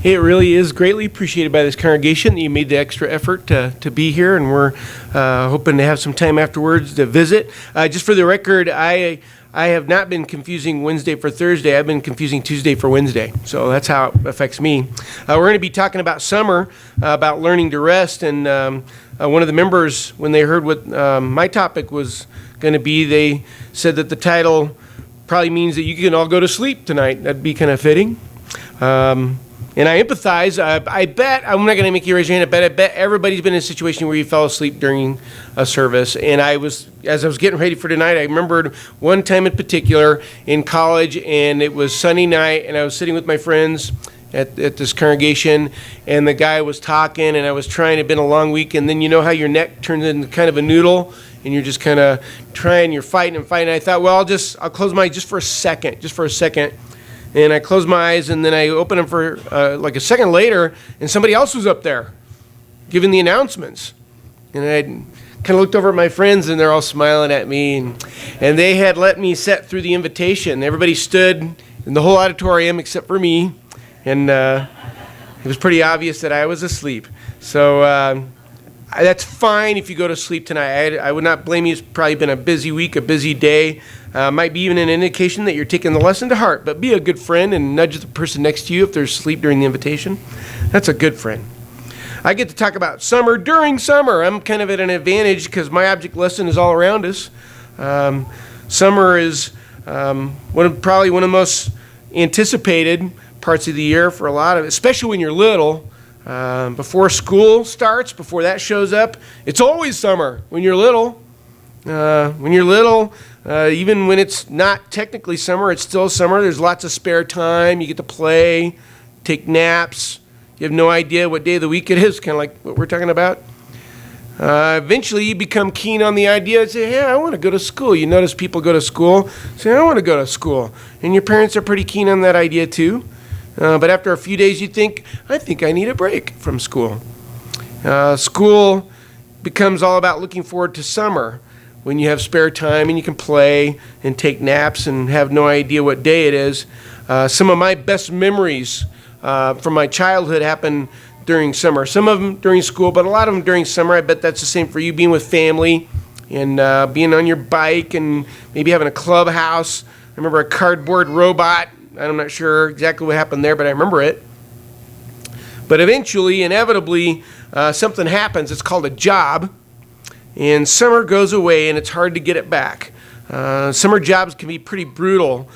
It really is greatly appreciated by this congregation that you made the extra effort to be here, and we're hoping to have some time afterwards to visit. Just for the record, I have not been confusing Wednesday for Thursday. I've been confusing Tuesday for Wednesday, so that's how it affects me. We're going to be talking about summer, about learning to rest, and one of the members, when they heard what my topic was going to be, they said that the title probably means that you can all go to sleep tonight. That'd be kind of fitting. And I empathize. I bet, I'm not going to make you raise your hand, I bet everybody's been in a situation where you fell asleep during a service. And as I was getting ready for tonight, I remembered one time in particular in college, and it was Sunday night, and I was sitting with my friends at this congregation, and the guy was talking, and I was trying. It'd been a long week, and then you know how your neck turns into kind of a noodle, and you're just kind of trying, you're fighting and fighting. I thought, well, I'll close my eyes just for a second. And I closed my eyes, and then I opened them for like a second later, and somebody else was up there giving the announcements. And I kind of looked over at my friends, and they're all smiling at me. And they had let me sit through the invitation. Everybody stood in the whole auditorium except for me. And it was pretty obvious that I was asleep. So that's fine if you go to sleep tonight. I would not blame you. It's probably been a busy week, a busy day. Might be even an indication that you're taking the lesson to heart. But be a good friend and nudge the person next to you if there's sleep during the invitation. That's a good friend. I get to talk about summer during summer. I'm kind of at an advantage because my object lesson is all around us. Summer is probably one of the most anticipated parts of the year for a lot of, especially when you're little. Before school starts, before that shows up, it's always summer when you're little. Even when it's not technically summer, it's still summer. There's lots of spare time. You get to play, take naps. You have no idea what day of the week it is, kind of like what we're talking about. Eventually, you become keen on the idea and say, I want to go to school. You notice people go to school, say, I want to go to school. And your parents are pretty keen on that idea too. But after a few days, you think, I think I need a break from school. School becomes all about looking forward to summer, when you have spare time and you can play and take naps and have no idea what day it is. Some of my best memories from my childhood happen during summer. Some of them during school, but a lot of them during summer. I bet that's the same for you, being with family and being on your bike and maybe having a clubhouse. I remember a cardboard robot. I'm not sure exactly what happened there, but I remember it. But eventually, inevitably, something happens. It's called a job. And summer goes away, and it's hard to get it back. Summer jobs can be pretty brutal.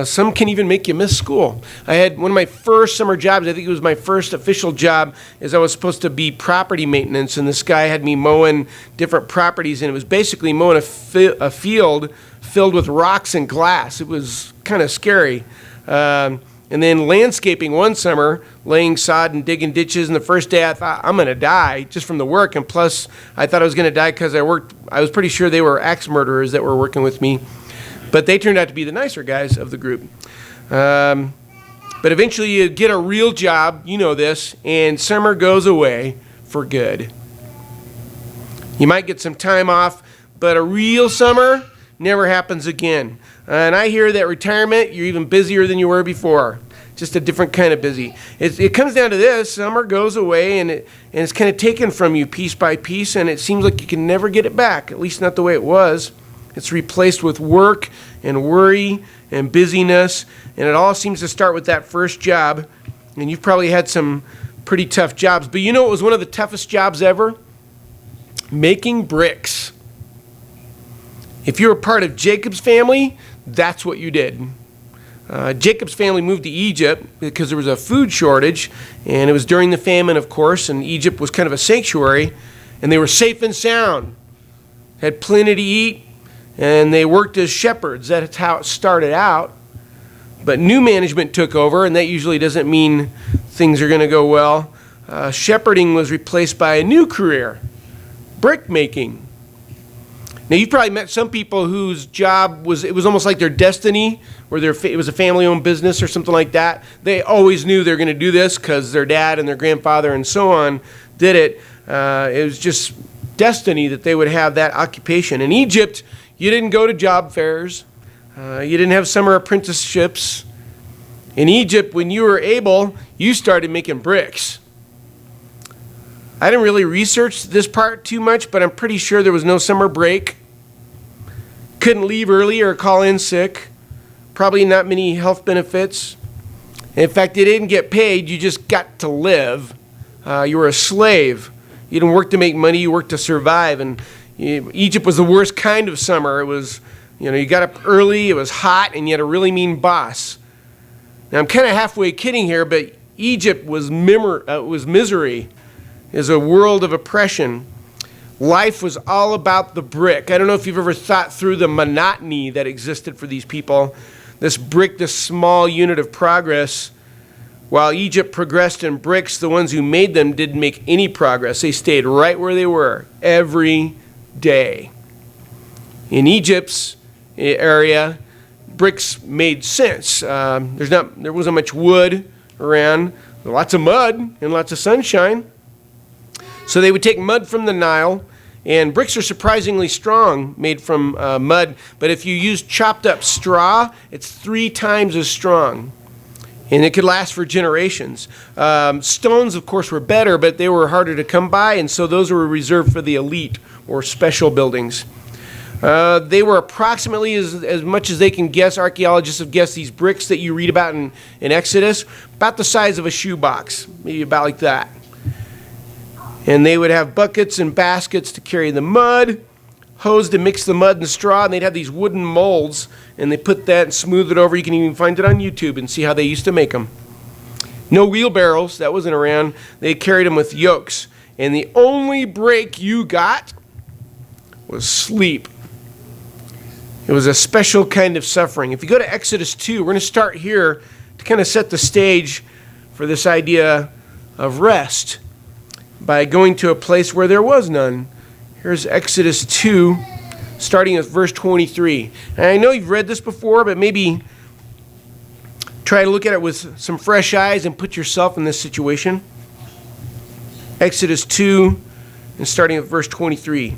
Some can even make you miss school. I had one of my first summer jobs, I think it was my first official job, is I was supposed to be property maintenance, and this guy had me mowing different properties, and it was basically mowing a field filled with rocks and glass. It was kind of scary. And then landscaping one summer, laying sod and digging ditches. And the first day I thought, I'm going to die just from the work. And plus, I thought I was going to die because I was pretty sure they were axe murderers that were working with me. But they turned out to be the nicer guys of the group. But eventually you get a real job, you know this, and summer goes away for good. You might get some time off, but a real summer never happens again. And I hear that retirement, you're even busier than you were before. Just a different kind of busy. It comes down to this: summer goes away, and it's kind of taken from you piece by piece, and it seems like you can never get it back, at least not the way it was. It's replaced with work and worry and busyness, and it all seems to start with that first job. And you've probably had some pretty tough jobs, but you know what was one of the toughest jobs ever? Making bricks. If you were part of Jacob's family, that's what you did. Jacob's family moved to Egypt because there was a food shortage, and it was during the famine, of course, and Egypt was kind of a sanctuary, and they were safe and sound, had plenty to eat, and they worked as shepherds. That's how it started out. But new management took over, and that usually doesn't mean things are going to go well. Shepherding was replaced by a new career, brick making. Now, you've probably met some people whose job was almost like their destiny, where it was a family-owned business or something like that. They always knew they were going to do this because their dad and their grandfather and so on did it. It was just destiny that they would have that occupation. In Egypt, you didn't go to job fairs. You didn't have summer apprenticeships. In Egypt, when you were able, you started making bricks. I didn't really research this part too much, but I'm pretty sure there was no summer break. Couldn't leave early or call in sick. Probably not many health benefits. In fact, you didn't get paid, you just got to live. You were a slave. You didn't work to make money, you worked to survive. And Egypt was the worst kind of summer. It was, you got up early, it was hot, and you had a really mean boss. Now, I'm kind of halfway kidding here, but Egypt was misery. It was a world of oppression. Life was all about the brick. I don't know if you've ever thought through the monotony that existed for these people. This brick, this small unit of progress. While Egypt progressed in bricks, the ones who made them didn't make any progress. They stayed right where they were every day. In Egypt's area, bricks made sense. There wasn't much wood around, lots of mud and lots of sunshine. So they would take mud from the Nile, and bricks are surprisingly strong, made from mud. But if you use chopped up straw, it's 3 times as strong. And it could last for generations. Stones, of course, were better, but they were harder to come by, and so those were reserved for the elite or special buildings. They were approximately, as much as they can guess, archaeologists have guessed, these bricks that you read about in Exodus, about the size of a shoebox, maybe about like that. And they would have buckets and baskets to carry the mud, hose to mix the mud and straw, and they'd have these wooden molds, and they put that and smooth it over. You can even find it on YouTube and see how they used to make them. No wheelbarrows, that wasn't around. They carried them with yokes. And the only break you got was sleep. It was a special kind of suffering. If you go to Exodus 2, we're going to start here to kind of set the stage for this idea of rest by going to a place where there was none. Here's Exodus 2, starting with verse 23. And I know you've read this before, but maybe try to look at it with some fresh eyes and put yourself in this situation. Exodus 2, and starting with verse 23.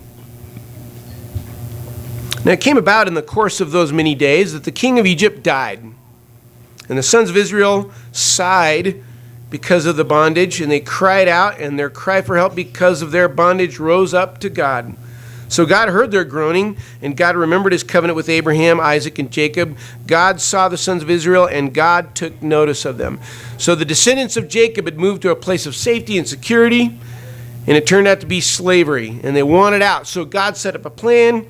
Now it came about in the course of those many days that the king of Egypt died. And the sons of Israel sighed because of the bondage, and they cried out, and their cry for help because of their bondage rose up to God. So God heard their groaning, and God remembered his covenant with Abraham, Isaac, and Jacob. God saw the sons of Israel, and God took notice of them. So the descendants of Jacob had moved to a place of safety and security, and it turned out to be slavery, and they wanted out. So God set up a plan.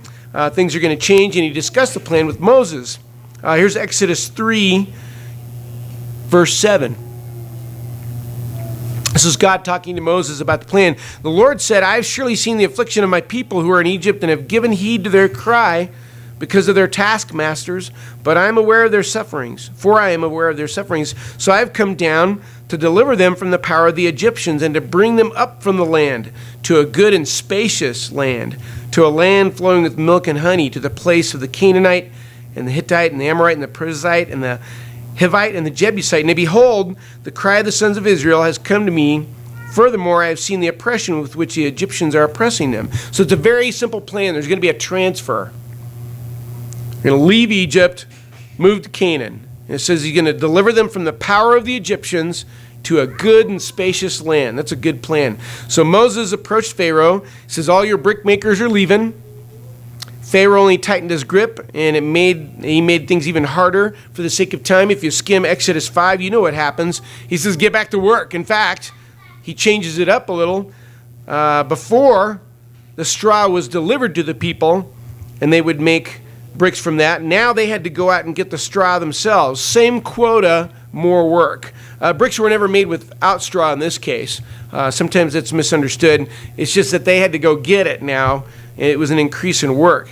Things are going to change, and he discussed the plan with Moses. Here's Exodus 3, verse 7. This is God talking to Moses about the plan. The Lord said, I have surely seen the affliction of my people who are in Egypt and have given heed to their cry because of their taskmasters, but I am aware of their sufferings, for I am aware of their sufferings. So I have come down to deliver them from the power of the Egyptians and to bring them up from the land to a good and spacious land, to a land flowing with milk and honey, to the place of the Canaanite and the Hittite and the Amorite and the Perizzite and the Hivite and the Jebusite. And behold, the cry of the sons of Israel has come to me. Furthermore, I have seen the oppression with which the Egyptians are oppressing them. So it's a very simple plan. There's going to be a transfer. You're going to leave Egypt, move to Canaan. And it says he's going to deliver them from the power of the Egyptians to a good and spacious land. That's a good plan. So Moses approached Pharaoh. He says, all your brick makers are leaving. Pharaoh only tightened his grip, and he made things even harder for the sake of time. If you skim Exodus 5, you know what happens. He says, get back to work. In fact, he changes it up a little. Before, the straw was delivered to the people, and they would make bricks from that. Now they had to go out and get the straw themselves. Same quota, more work. Bricks were never made without straw in this case. Sometimes it's misunderstood. It's just that they had to go get it now. It was an increase in work.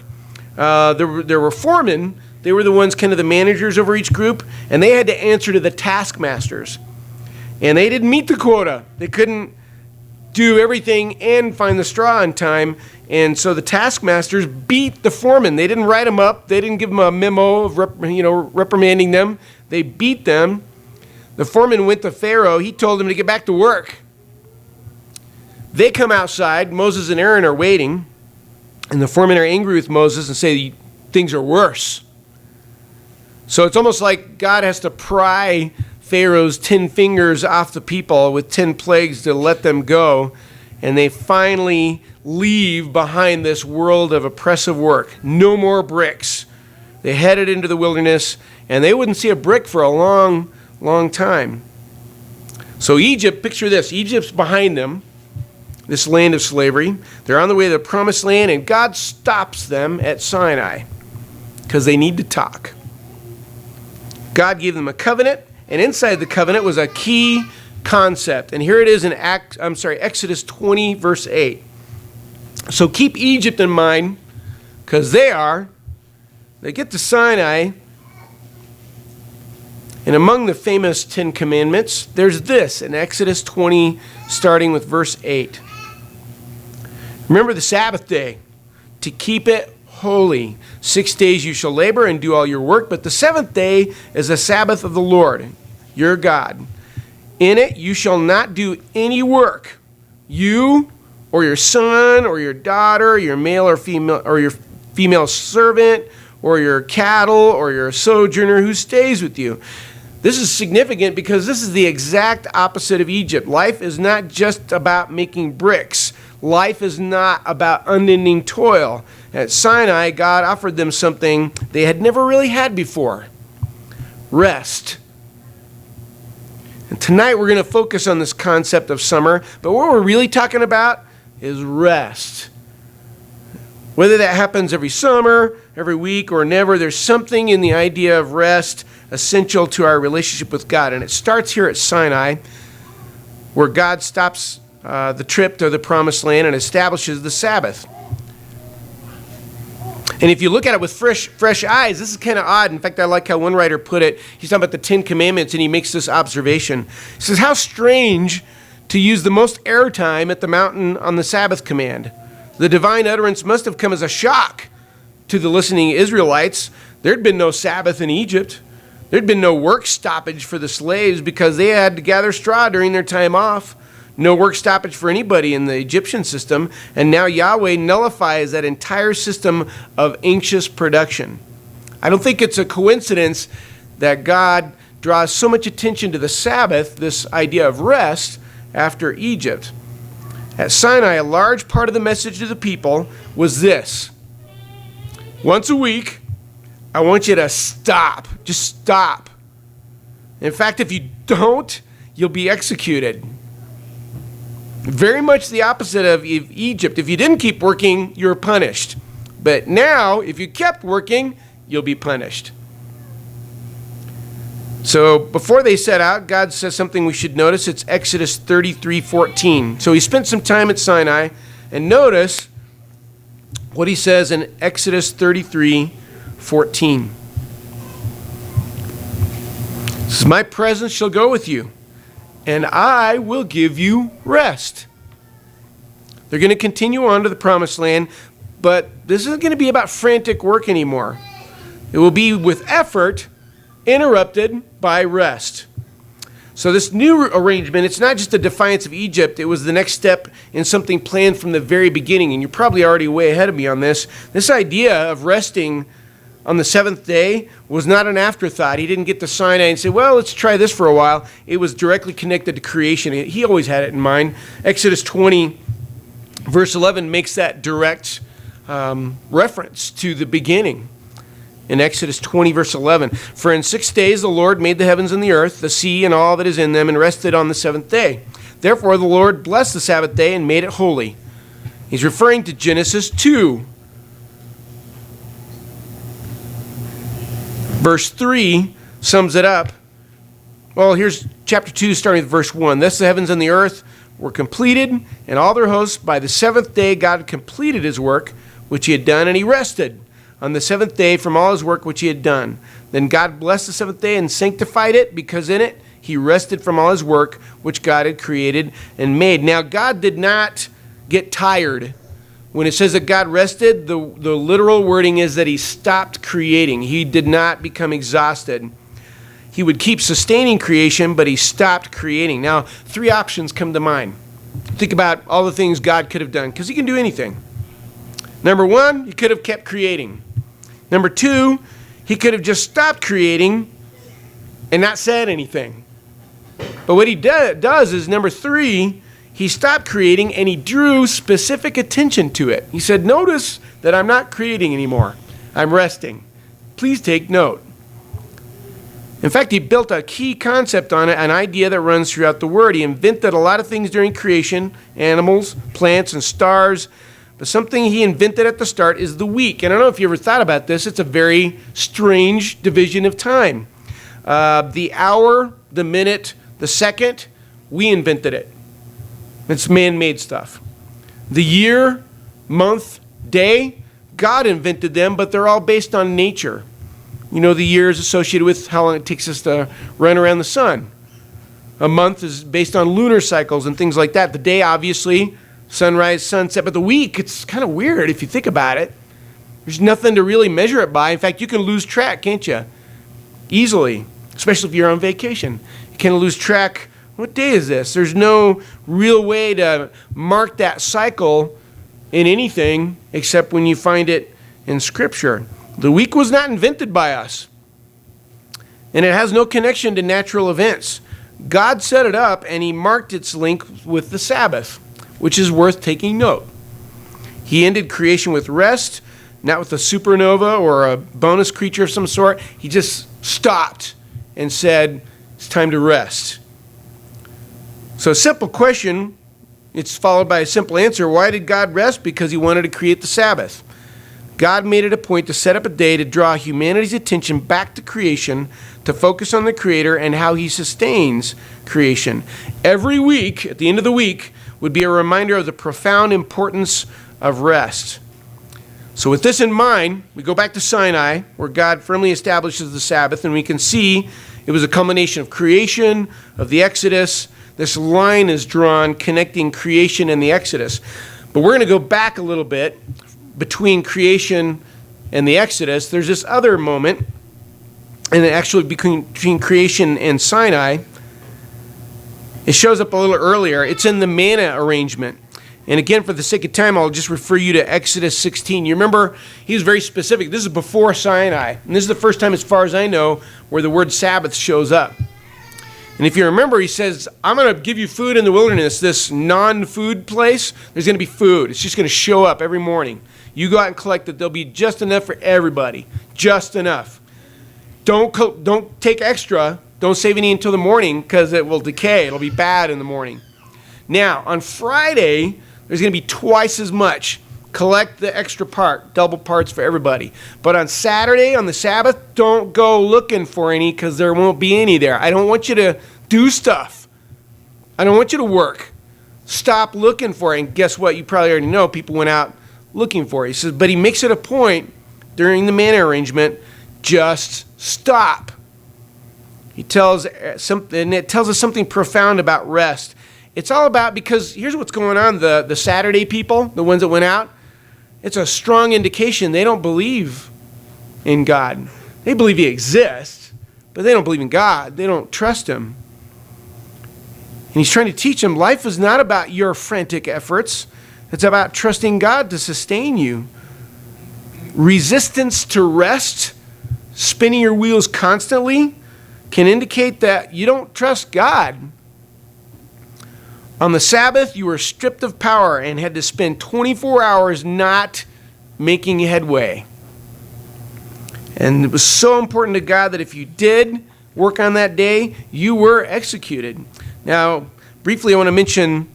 There were foremen. They were the ones, kind of the managers over each group, and they had to answer to the taskmasters. And they didn't meet the quota. They couldn't do everything and find the straw in time. And so the taskmasters beat the foreman. They didn't write them up. They didn't give them a memo of reprimanding them. They beat them. The foreman went to Pharaoh. He told them to get back to work. They come outside. Moses and Aaron are waiting. And the foremen are angry with Moses and say, things are worse. So it's almost like God has to pry Pharaoh's 10 fingers off the people with 10 plagues to let them go. And they finally leave behind this world of oppressive work. No more bricks. They headed into the wilderness, and they wouldn't see a brick for a long, long time. So Egypt, picture this. Egypt's behind them, this land of slavery. They're on the way to the promised land, and God stops them at Sinai because they need to talk. God gave them a covenant, and inside the covenant was a key concept. And here it is in Exodus 20, verse 8. So keep Egypt in mind, because they get to Sinai, and among the famous 10 commandments, there's this in Exodus 20, starting with verse 8. Remember the Sabbath day, to keep it holy. 6 days you shall labor and do all your work, but the seventh day is the Sabbath of the Lord, your God. In it you shall not do any work, you or your son or your daughter, your male or your female servant, or your cattle, or your sojourner who stays with you. This is significant because this is the exact opposite of Egypt. Life is not just about making bricks. Life is not about unending toil. At Sinai, God offered them something they had never really had before: rest. And tonight we're going to focus on this concept of summer, but what we're really talking about is rest. Whether that happens every summer, every week, or never, there's something in the idea of rest essential to our relationship with God. And it starts here at Sinai, where God stops the trip to the promised land and establishes the Sabbath. And if you look at it with fresh eyes, this is kind of odd. In fact, I like how one writer put it. He's talking about the 10 Commandments, and he makes this observation. He says, how strange to use the most airtime at the mountain on the Sabbath command. The divine utterance must have come as a shock to the listening Israelites. There'd been no Sabbath in Egypt. There'd been no work stoppage for the slaves because they had to gather straw during their time off. No work stoppage for anybody in the Egyptian system. And now Yahweh nullifies that entire system of anxious production. I don't think it's a coincidence that God draws so much attention to the Sabbath, this idea of rest, after Egypt. At Sinai, a large part of the message to the people was this: once a week, I want you to stop. Just stop. In fact, if you don't, you'll be executed. Very much the opposite of Egypt. If you didn't keep working, you're punished. But now, if you kept working, you'll be punished. So before they set out, God says something we should notice. It's Exodus 33:14. So he spent some time at Sinai, and notice what he says in Exodus 33:14. It says, my presence shall go with you, and I will give you rest. They're going to continue on to the promised land, but this isn't going to be about frantic work anymore. It will be with effort, interrupted by rest. So this new arrangement, it's not just a defiance of Egypt. It was the next step in something planned from the very beginning. And you're probably already way ahead of me on this. This idea of resting on the seventh day was not an afterthought. He didn't get to Sinai and say, well, let's try this for a while. It was directly connected to creation. He always had it in mind. Exodus 20, verse 11 makes that direct reference to the beginning. In Exodus 20, verse 11, for in 6 days the Lord made the heavens and the earth, the sea and all that is in them, and rested on the seventh day. Therefore the Lord blessed the Sabbath day and made it holy. He's referring to Genesis 2. Verse 3 sums it up. Well, here's chapter 2, starting with verse 1. Thus the heavens and the earth were completed, and all their hosts. By the seventh day God completed his work, which he had done, and he rested on the seventh day from all his work which he had done. Then God blessed the seventh day and sanctified it, because in it he rested from all his work which God had created and made. Now God did not get tired. When it says that God rested, the literal wording is that he stopped creating. He did not become exhausted. He would keep sustaining creation, but he stopped creating. Now, 3 options come to mind. Think about all the things God could have done, because he can do anything. Number 1, he could have kept creating. Number 2, He could have just stopped creating and not said anything. But what he does is, number 3, he stopped creating and he drew specific attention to it. He said, notice that I'm not creating anymore. I'm resting. Please take note. In fact, he built a key concept on it, an idea that runs throughout the Word. He invented a lot of things during creation, animals, plants, and stars. But something he invented at the start is the week. And I don't know if you ever thought about this. It's a very strange division of time. The hour, the minute, the second, we invented it. It's man-made stuff. The year, month, day, God invented them, but they're all based on nature. You know, the year is associated with how long it takes us to run around the sun. A month is based on lunar cycles and things like that. The day, obviously, sunrise, sunset. But the week, it's kind of weird if you think about it. There's nothing to really measure it by. In fact, you can lose track, can't you? Easily, especially if you're on vacation. You can lose track. What day is this? There's no real way to mark that cycle in anything except when you find it in Scripture. The week was not invented by us, and it has no connection to natural events. God set it up, and he marked its link with the Sabbath, which is worth taking note. He ended creation with rest, not with a supernova or a bonus creature of some sort. He just stopped and said, it's time to rest. So a simple question, it's followed by a simple answer. Why did God rest? Because he wanted to create the Sabbath. God made it a point to set up a day to draw humanity's attention back to creation, to focus on the Creator and how he sustains creation. Every week, at the end of the week, would be a reminder of the profound importance of rest. So with this in mind, we go back to Sinai, where God firmly establishes the Sabbath, and we can see it was a culmination of creation, of the Exodus. This line is drawn connecting creation and the Exodus. But we're going to go back a little bit between creation and the Exodus. There's this other moment, and actually between creation and Sinai. It shows up a little earlier. It's in the manna arrangement. And again, for the sake of time, I'll just refer you to Exodus 16. You remember, he was very specific. This is before Sinai. And this is the first time, as far as I know, where the word Sabbath shows up. And if you remember, he says, I'm going to give you food in the wilderness, this non-food place. There's going to be food. It's just going to show up every morning. You go out and collect it. There'll be just enough for everybody. Just enough. Don't take extra. Don't save any until the morning because it will decay. It'll be bad in the morning. Now, on Friday, there's going to be twice as much. Collect the extra part, double parts for everybody. But on Saturday, on the Sabbath, don't go looking for any because there won't be any there. I don't want you to do stuff. I don't want you to work. Stop looking for it. And guess what? You probably already know people went out looking for it. He says, but he makes it a point during the manna arrangement, just stop. He tells something, and it tells us something profound about rest. It's all about, because here's what's going on. The Saturday people, the ones that went out, it's a strong indication they don't believe in God. They believe he exists, but they don't believe in God. They don't trust him. And he's trying to teach them life is not about your frantic efforts. It's about trusting God to sustain you. Resistance to rest, spinning your wheels constantly, can indicate that you don't trust God. On the Sabbath, you were stripped of power and had to spend 24 hours not making headway. And it was so important to God that if you did work on that day, you were executed. Now, briefly, I want to mention,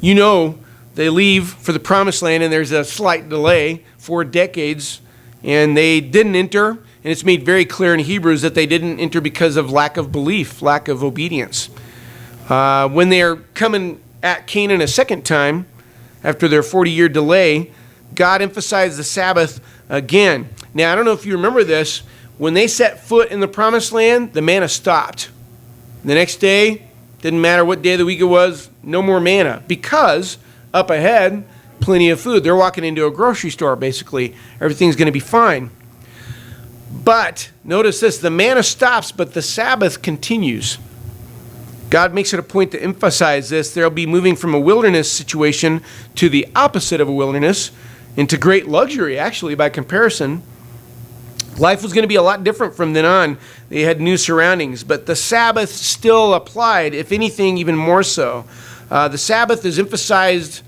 they leave for the Promised Land, and there's a slight delay, 4 decades, and they didn't enter. And it's made very clear in Hebrews that they didn't enter because of lack of belief, lack of obedience. When they're coming at Canaan a second time, after their 40-year delay, God emphasized the Sabbath again. Now, I don't know if you remember this. When they set foot in the Promised Land, the manna stopped. The next day, didn't matter what day of the week it was, no more manna. Because up ahead, plenty of food. They're walking into a grocery store, basically. Everything's going to be fine. But, notice this, the manna stops, but the Sabbath continues. God makes it a point to emphasize this. They'll be moving from a wilderness situation to the opposite of a wilderness, into great luxury, actually, by comparison. Life was going to be a lot different from then on. They had new surroundings, but the Sabbath still applied, if anything, even more so. The Sabbath is emphasized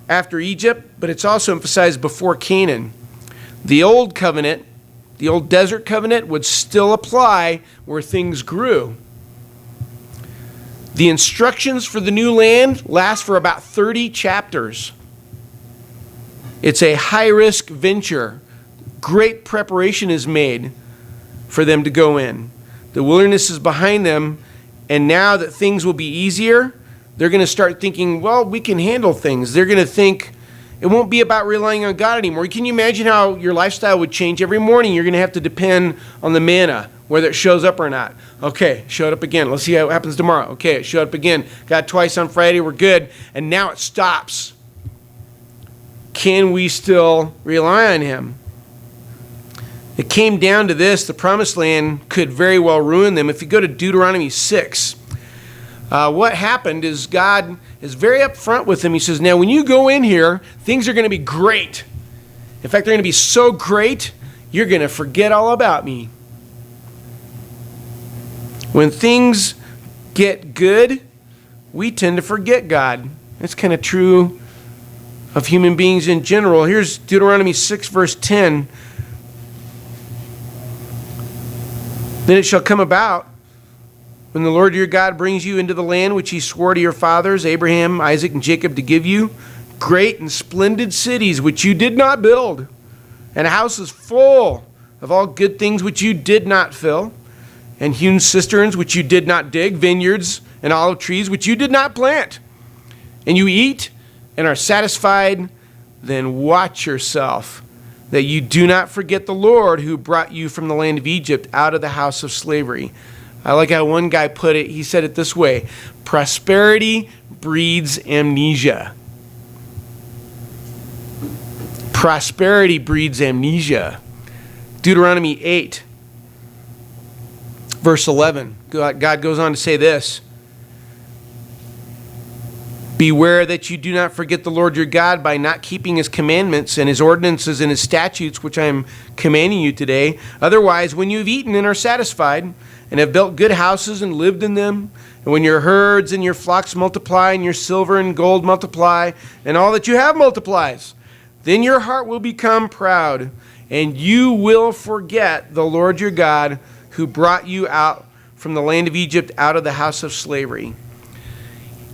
after Egypt, but it's also emphasized before Canaan. The old covenant, the old desert covenant, would still apply where things grew. The instructions for the new land last for about 30 chapters. It's a high-risk venture. Great preparation is made for them to go in. The wilderness is behind them, and now that things will be easier, they're going to start thinking, well, we can handle things. They're going to think it won't be about relying on God anymore. Can you imagine how your lifestyle would change? Every morning you're going to have to depend on the manna, whether it shows up or not. Okay, showed up again. Let's see how it happens tomorrow. Okay, it showed up again. Got twice on Friday. We're good. And now it stops. Can we still rely on him? It came down to this. The promised land could very well ruin them. If you go to Deuteronomy 6, what happened is God is very upfront with them. He says, now when you go in here, things are going to be great. In fact, they're going to be so great, you're going to forget all about me. When things get good, we tend to forget God. That's kind of true of human beings in general. Here's Deuteronomy 6, verse 10. Then it shall come about, when the Lord your God brings you into the land which he swore to your fathers, Abraham, Isaac, and Jacob, to give you, great and splendid cities which you did not build, and houses full of all good things which you did not fill, and hewn cisterns which you did not dig, vineyards and olive trees which you did not plant. And you eat and are satisfied, then watch yourself, that you do not forget the Lord who brought you from the land of Egypt out of the house of slavery. I like how one guy put it. He said it this way: prosperity breeds amnesia. Prosperity breeds amnesia. Deuteronomy 8, verse 11. God goes on to say this: beware that you do not forget the Lord your God by not keeping his commandments and his ordinances and his statutes, which I am commanding you today. Otherwise, when you have eaten and are satisfied, and have built good houses and lived in them, and when your herds and your flocks multiply, and your silver and gold multiply, and all that you have multiplies, then your heart will become proud, and you will forget the Lord your God, who brought you out from the land of Egypt, out of the house of slavery.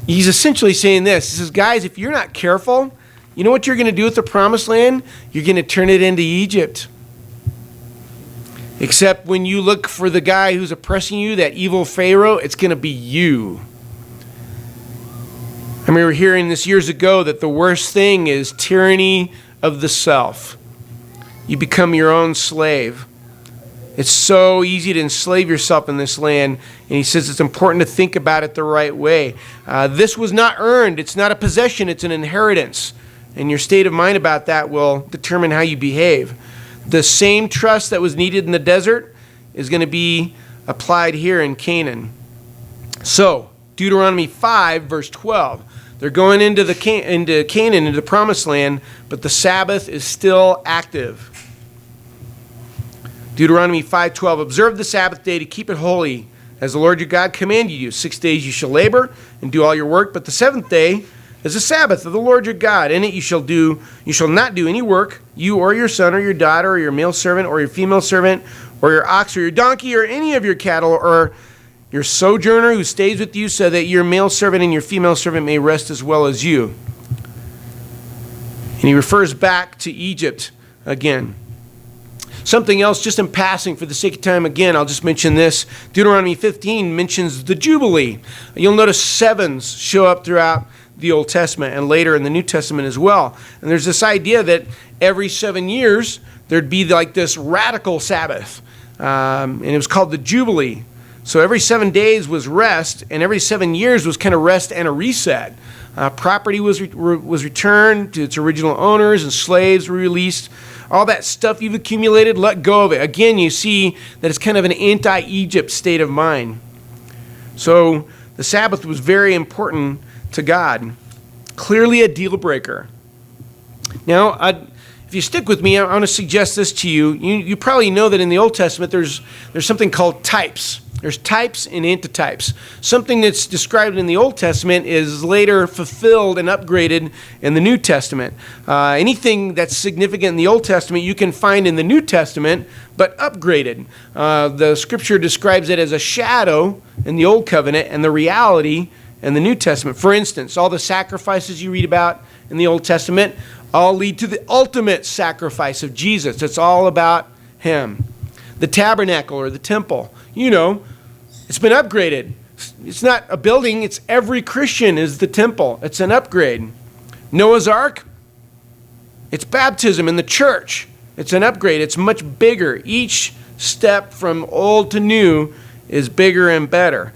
He's essentially saying this. He says, guys, if you're not careful, you know what you're going to do with the promised land? You're going to turn it into Egypt. Except when you look for the guy who's oppressing you, that evil Pharaoh, it's going to be you. I remember hearing this years ago that the worst thing is tyranny of the self. You become your own slave. It's so easy to enslave yourself in this land. And he says it's important to think about it the right way. This was not earned. It's not a possession. It's an inheritance. And your state of mind about that will determine how you behave. The same trust that was needed in the desert is going to be applied here in Canaan. So, Deuteronomy 5, verse 12. They're going into Canaan, into the promised land, but the Sabbath is still active. Deuteronomy 5:12. Observe the Sabbath day to keep it holy, as the Lord your God commanded you. 6 days you shall labor and do all your work, but the seventh day is the Sabbath of the Lord your God. In it you shall not do any work, you or your son or your daughter or your male servant or your female servant or your ox or your donkey or any of your cattle or your sojourner who stays with you, so that your male servant and your female servant may rest as well as you. And he refers back to Egypt again. Something else, just in passing for the sake of time, again, I'll just mention this. Deuteronomy 15 mentions the Jubilee. You'll notice sevens show up throughout the Old Testament and later in the New Testament as well. And there's this idea that every 7 years there'd be like this radical Sabbath. And it was called the Jubilee. So every 7 days was rest, and every 7 years was kind of rest and a reset. Property was returned to its original owners, and slaves were released. All that stuff you've accumulated, let go of it. Again, you see that it's kind of an anti-Egypt state of mind. So the Sabbath was very important to God. Clearly a deal breaker. Now, if you stick with me, I want to suggest this to you. You probably know that in the Old Testament there's something called types. There's types and antitypes. Something that's described in the Old Testament is later fulfilled and upgraded in the New Testament. Anything that's significant in the Old Testament you can find in the New Testament, but upgraded. The Scripture describes it as a shadow in the Old Covenant and the reality in the New Testament. For instance, all the sacrifices you read about in the Old Testament all lead to the ultimate sacrifice of Jesus. It's all about him. The tabernacle or the temple, it's been upgraded. It's not a building, it's every Christian is the temple. It's an upgrade. Noah's Ark, it's baptism in the church. It's an upgrade. It's much bigger. Each step from old to new is bigger and better.